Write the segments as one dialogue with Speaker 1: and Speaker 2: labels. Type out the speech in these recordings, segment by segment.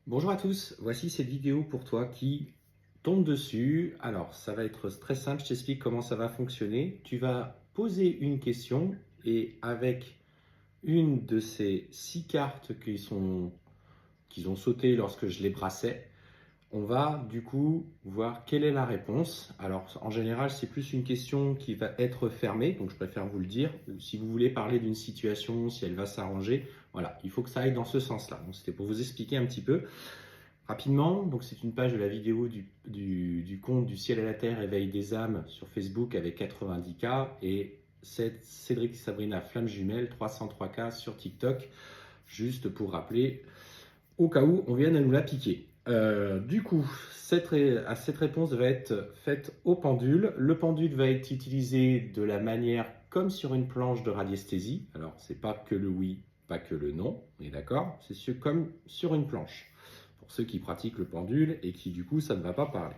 Speaker 1: Bonjour à tous, voici cette vidéo pour toi qui tombe dessus. Alors, ça va être très simple, je t'explique comment ça va fonctionner. Tu vas poser une question et avec une de ces 6 cartes qu'ils ont sauté lorsque je les brassais, on va du coup voir quelle est la réponse. Alors, en général, c'est plus une question qui va être fermée, donc je préfère vous le dire. Si vous voulez parler d'une situation, si elle va s'arranger, voilà, il faut que ça aille dans ce sens-là. Donc, c'était pour vous expliquer un petit peu. Rapidement, donc c'est une page de la vidéo du compte du ciel à la terre, éveil des âmes sur Facebook avec 90K et Cédric Sabrina Flamme Jumelle 303K sur TikTok, juste pour rappeler au cas où on vienne à nous la piquer. Du coup, cette réponse va être faite au pendule. Le pendule va être utilisé de la manière comme sur une planche de radiesthésie. Alors, c'est pas que le oui, pas que le non, on est d'accord? C'est comme sur une planche. Pour ceux qui pratiquent le pendule et qui, du coup, ça ne va pas parler.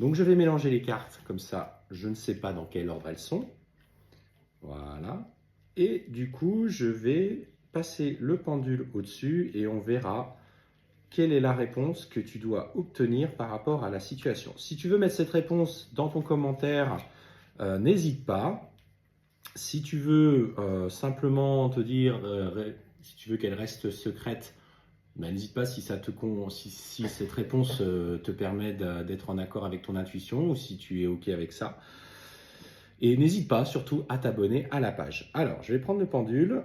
Speaker 1: Donc, je vais mélanger les cartes comme ça. Je ne sais pas dans quel ordre elles sont. Voilà. Et du coup, je vais passer le pendule au-dessus et on verra quelle est la réponse que tu dois obtenir par rapport à la situation. Si tu veux mettre cette réponse dans ton commentaire, n'hésite pas. Si tu veux simplement te dire, si tu veux qu'elle reste secrète, ben, n'hésite pas si si cette réponse te permet d'être en accord avec ton intuition ou si tu es OK avec ça. Et n'hésite pas surtout à t'abonner à la page. Alors, je vais prendre le pendule.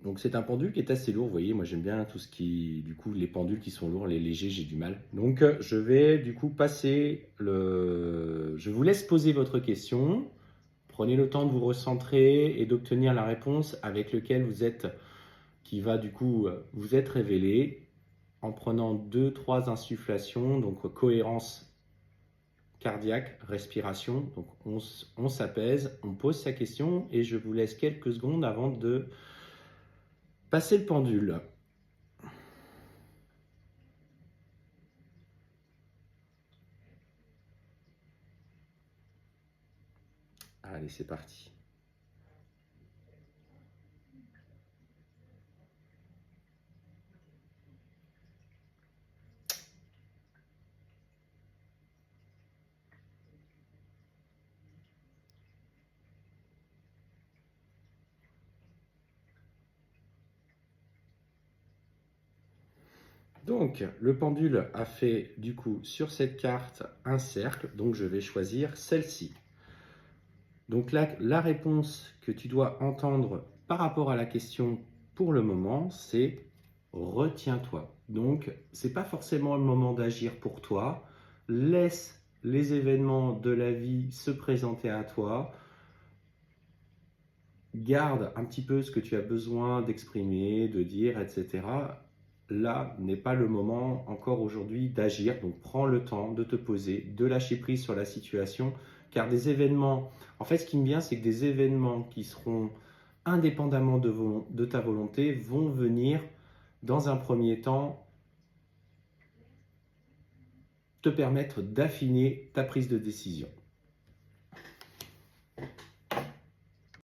Speaker 1: Donc c'est un pendule qui est assez lourd, vous voyez, moi j'aime bien tout ce qui, du coup, les pendules qui sont lourds, les légers, j'ai du mal. Donc je vais du coup je vous laisse poser votre question, prenez le temps de vous recentrer et d'obtenir la réponse avec laquelle qui va du coup vous être révélée en prenant 2-3 insufflations, donc cohérence cardiaque, respiration. Donc on s'apaise, on pose sa question et je vous laisse quelques secondes avant de passer le pendule. Allez, c'est parti. Donc, le pendule a fait du coup sur cette carte un cercle, donc je vais choisir celle-ci. Donc là, la réponse que tu dois entendre par rapport à la question pour le moment, c'est retiens-toi. Donc, c'est pas forcément le moment d'agir pour toi. Laisse les événements de la vie se présenter à toi. Garde un petit peu ce que tu as besoin d'exprimer, de dire, etc. Là n'est pas le moment encore aujourd'hui d'agir, donc prends le temps de te poser, de lâcher prise sur la situation, car des événements, en fait ce qui me vient c'est que des événements qui seront indépendamment de ta volonté vont venir dans un premier temps te permettre d'affiner ta prise de décision.